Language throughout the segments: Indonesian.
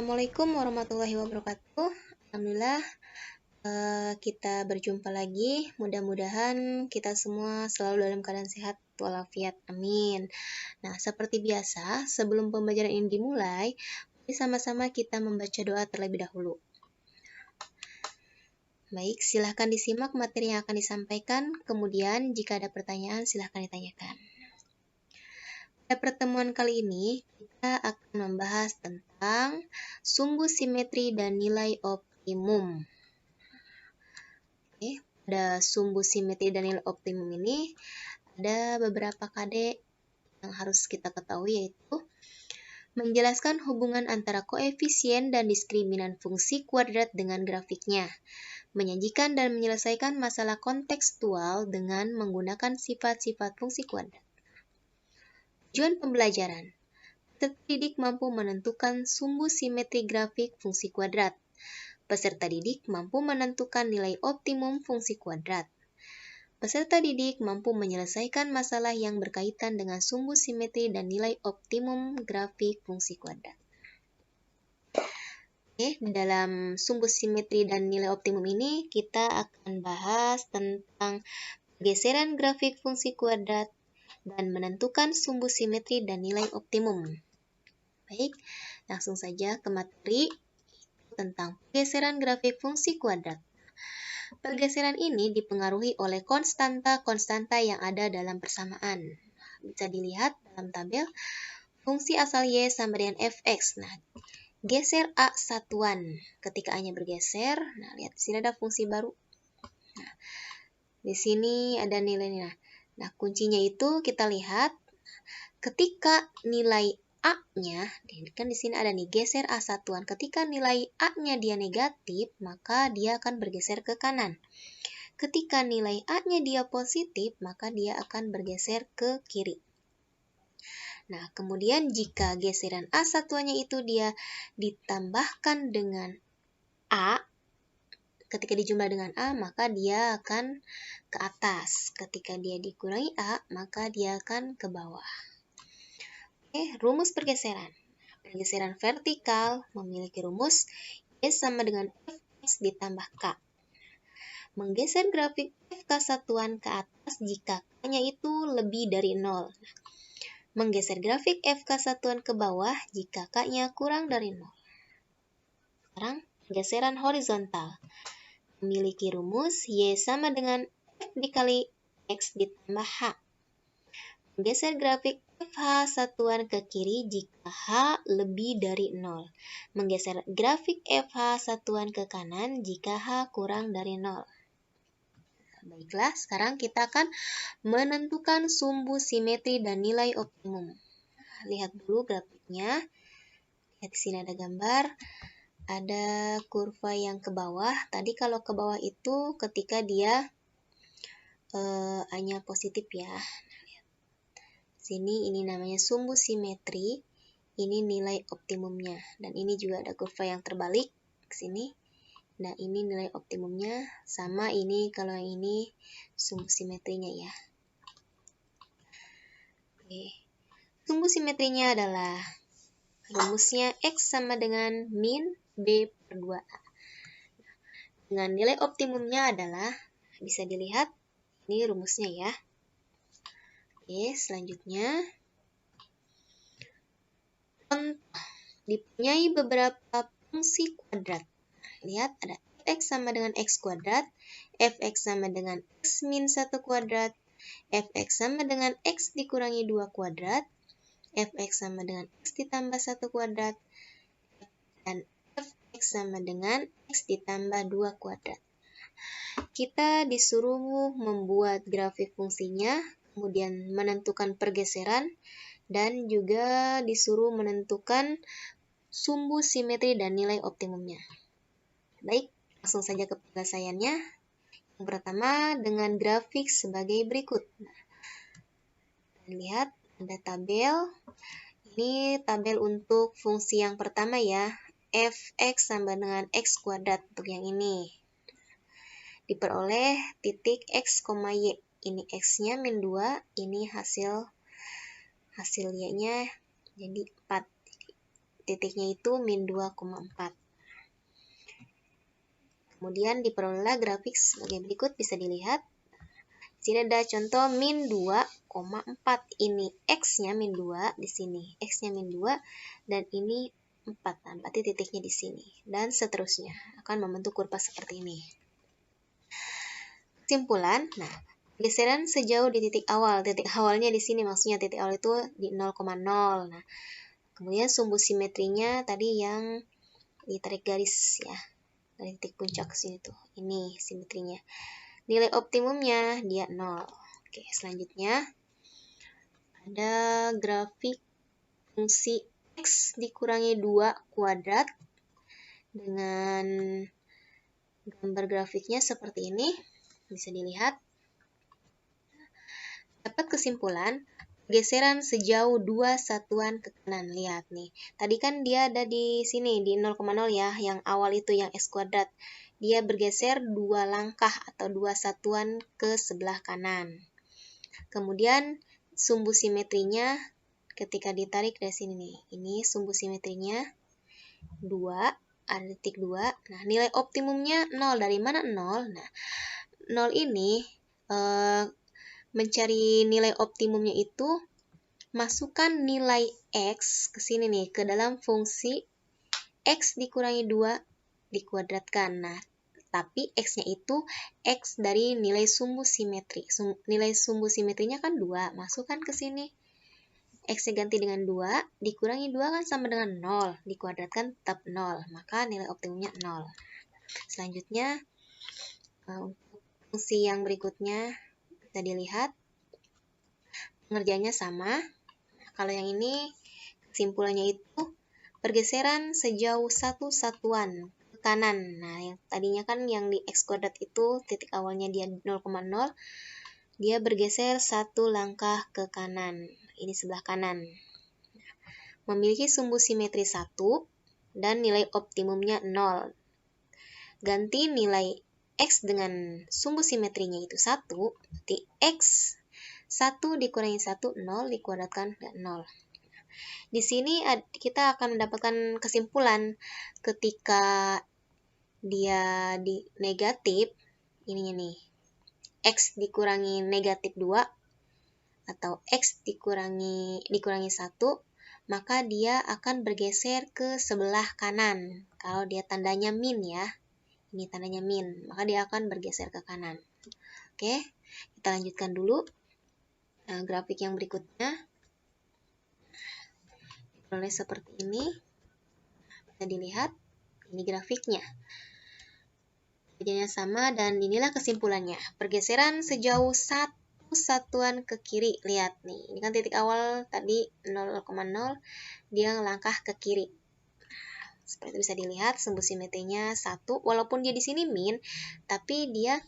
Assalamualaikum warahmatullahi wabarakatuh. Alhamdulillah, kita berjumpa lagi. Mudah-mudahan kita semua selalu dalam keadaan sehat walafiat. Amin. Nah, seperti biasa, sebelum pembelajaran ini dimulai, mari sama-sama kita membaca doa terlebih dahulu. Baik, silahkan disimak materi yang akan disampaikan. Kemudian, jika ada pertanyaan, silahkan ditanyakan. Pada pertemuan kali ini, kita akan membahas tentang sumbu simetri dan nilai optimum. Oke, pada sumbu simetri dan nilai optimum ini, ada beberapa KD yang harus kita ketahui, yaitu menjelaskan hubungan antara koefisien dan diskriminan fungsi kuadrat dengan grafiknya, menyajikan dan menyelesaikan masalah kontekstual dengan menggunakan sifat-sifat fungsi kuadrat. Tujuan pembelajaran. Peserta didik mampu menentukan sumbu simetri grafik fungsi kuadrat. Peserta didik mampu menentukan nilai optimum fungsi kuadrat. Peserta didik mampu menyelesaikan masalah yang berkaitan dengan sumbu simetri dan nilai optimum grafik fungsi kuadrat. Oke, dalam sumbu simetri dan nilai optimum ini kita akan bahas tentang pergeseran grafik fungsi kuadrat dan menentukan sumbu simetri dan nilai optimum. Baik, langsung saja ke materi tentang pergeseran grafik fungsi kuadrat. Pergeseran ini dipengaruhi oleh konstanta-konstanta yang ada dalam persamaan. Bisa dilihat dalam tabel, fungsi asal Y sama dengan fx. Nah, geser A satuan. Ketika A-nya bergeser, nah lihat di sini ada fungsi baru. Nah, di sini ada nilainya. Nah, kuncinya itu kita lihat ketika nilai A-nya, kan di sini ada nih geser A satuan. Ketika nilai A-nya dia negatif, maka dia akan bergeser ke kanan. Ketika nilai A-nya dia positif, maka dia akan bergeser ke kiri. Nah, kemudian jika geseran A satuannya itu dia ditambahkan dengan A, ketika dijumlah dengan A, maka dia akan ke atas. Ketika dia dikurangi A, maka dia akan ke bawah. Oke, rumus pergeseran. Pergeseran vertikal memiliki rumus Y sama dengan Fx ditambah K. Menggeser grafik FK satuan ke atas jika K-nya itu lebih dari 0. Menggeser grafik FK satuan ke bawah jika K-nya kurang dari 0. Sekarang, pergeseran horizontal memiliki rumus Y sama dengan F dikali X ditambah H. Menggeser grafik FH satuan ke kiri jika H lebih dari 0. Menggeser grafik FH satuan ke kanan jika H kurang dari 0. Baiklah, sekarang kita akan menentukan sumbu simetri dan nilai optimum. Lihat dulu grafiknya. Lihat di sini ada gambar. Ada kurva yang ke bawah. Tadi kalau ke bawah itu ketika dia A-nya positif ya. Sini ini namanya sumbu simetri. Ini nilai optimumnya. Dan ini juga ada kurva yang terbalik ke sini. Nah, ini nilai optimumnya sama ini kalau yang ini sumbu simetrinya ya. Oke. Sumbu simetrinya adalah rumusnya X sama dengan min B per 2A. Dengan nilai optimumnya adalah, bisa dilihat, ini rumusnya ya. Oke, selanjutnya. Contoh, dipunyai beberapa fungsi kuadrat. Lihat, ada fx sama dengan x kuadrat, fx sama dengan x min 1 kuadrat, fx sama dengan x dikurangi 2 kuadrat, fx sama dengan x ditambah 1 kuadrat, dan fx sama dengan x ditambah 2 kuadrat. Kita disuruh membuat grafik fungsinya, kemudian menentukan pergeseran, dan juga disuruh menentukan sumbu simetri dan nilai optimumnya. Baik, langsung saja ke penyelesaiannya. Yang pertama, dengan grafik sebagai berikut. Nah, lihat, ada tabel. Ini tabel untuk fungsi yang pertama ya. Fx sama dengan x kuadrat untuk yang ini. Diperoleh titik x, y. Ini x-nya min 2, ini hasil y-nya jadi 4. titiknya itu min 2,4. Kemudian diperolehlah grafik sebagai berikut, bisa dilihat. Di sini ada contoh min 2,4. Ini X-nya min 2 di sini. X-nya min 2 dan ini 4. Nah, berarti titiknya di sini. Dan seterusnya akan membentuk kurva seperti ini. Kesimpulan, nah, pergeseran sejauh di titik awal. Titik awalnya di sini, maksudnya titik awal itu di 0,0. Nah, kemudian sumbu simetrinya tadi yang ditarik garis ya. Dari titik puncak ke sini tuh. Ini simetrinya. Nilai optimumnya dia 0. Oke, selanjutnya ada grafik fungsi X dikurangi 2 kuadrat dengan gambar grafiknya seperti ini. Bisa dilihat. Dapat kesimpulan, pergeseran sejauh 2 satuan ke kanan. Lihat nih. Tadi kan dia ada di sini, di 0,0 ya, yang awal itu yang X kuadrat. Dia bergeser 2 langkah atau 2 satuan ke sebelah kanan. Kemudian sumbu simetrinya ketika ditarik dari sini nih. Ini sumbu simetrinya 2, ada titik 2. Nah, nilai optimumnya 0. Dari mana 0? Nah, 0 ini mencari nilai optimumnya itu masukkan nilai X ke sini nih, ke dalam fungsi X dikurangi 2 dikuadratkan. Nah, tapi X-nya itu X dari nilai sumbu simetri. Nilai sumbu simetrinya kan 2, masukkan ke sini. X-nya ganti dengan 2, dikurangi 2 kan sama dengan 0, dikuadratkan tetap 0, maka nilai optimumnya 0. Selanjutnya, untuk fungsi yang berikutnya, bisa dilihat, pengerjaannya sama. Kalau yang ini, kesimpulannya itu, pergeseran sejauh 1 satuan kanan. Nah, yang tadinya kan yang di X kuadrat itu titik awalnya dia 0,0, dia bergeser 1 langkah ke kanan. Ini sebelah kanan. Memiliki sumbu simetri 1 dan nilai optimumnya 0. Ganti nilai X dengan sumbu simetrinya itu 1, berarti X 1 dikurangi 1, 0, dikuadratkan 0. Di sini kita akan mendapatkan kesimpulan ketika dia di negatif, ininya nih, X dikurangi negatif 2 atau X dikurangi 1, maka dia akan bergeser ke sebelah kanan. Kalau dia tandanya min ya, ini tandanya min, maka dia akan bergeser ke kanan. Oke, kita lanjutkan dulu. Nah, grafik yang berikutnya diperoleh seperti ini. Bisa dilihat, ini grafiknya. Kerjanya sama dan inilah kesimpulannya. Pergeseran sejauh 1 satuan ke kiri. Lihat nih, ini kan titik awal tadi 0,0, dia langkah ke kiri. Seperti itu bisa dilihat, sumbu simetrinya 1. Walaupun dia di sini min, tapi dia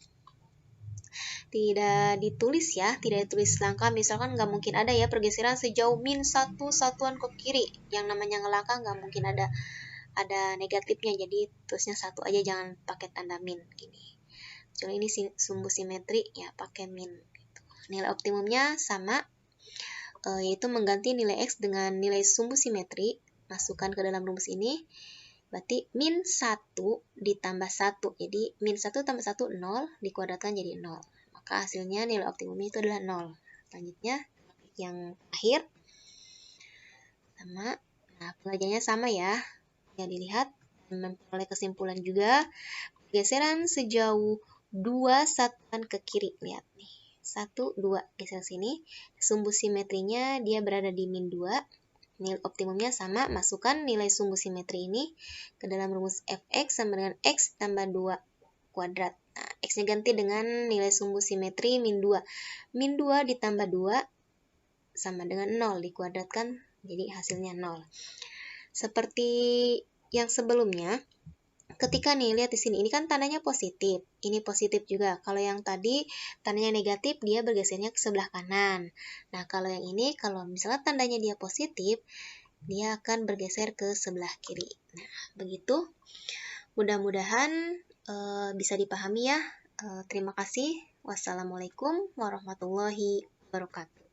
tidak ditulis ya, tidak ditulis langkah. Misalkan nggak mungkin ada ya pergeseran sejauh min 1 satuan ke kiri. Yang namanya ngelangkah nggak mungkin ada negatifnya, jadi tulisnya 1 aja, jangan pakai tanda min gini. Kecuali ini sumbu simetri ya pakai min gitu. Nilai optimumnya sama, yaitu mengganti nilai X dengan nilai sumbu simetri, masukkan ke dalam rumus ini, berarti min 1 ditambah 1, jadi min 1 tambah 1, 0, dikuadratkan jadi 0, maka hasilnya nilai optimumnya itu adalah 0. Selanjutnya yang terakhir sama. Nah, pengerjaannya sama ya. Ya, dilihat dan memperoleh kesimpulan juga, pergeseran sejauh 2 satuan ke kiri. Lihat nih, 1, 2, geser sini. Sumbu simetrinya dia berada di min 2. Nilai optimumnya sama, masukkan nilai sumbu simetri ini ke dalam rumus fx sama dengan x tambah 2 kuadrat. Nah, x-nya ganti dengan nilai sumbu simetri min 2. Min 2 ditambah 2 sama dengan 0, dikuadratkan, jadi hasilnya 0. Seperti yang sebelumnya, ketika nih lihat di sini, ini kan tandanya positif, ini positif juga. Kalau yang tadi tandanya negatif, dia bergesernya ke sebelah kanan. Nah, kalau yang ini, kalau misalnya tandanya dia positif, dia akan bergeser ke sebelah kiri. Nah, begitu. Mudah-mudahan bisa dipahami ya. Terima kasih. Wassalamualaikum warahmatullahi wabarakatuh.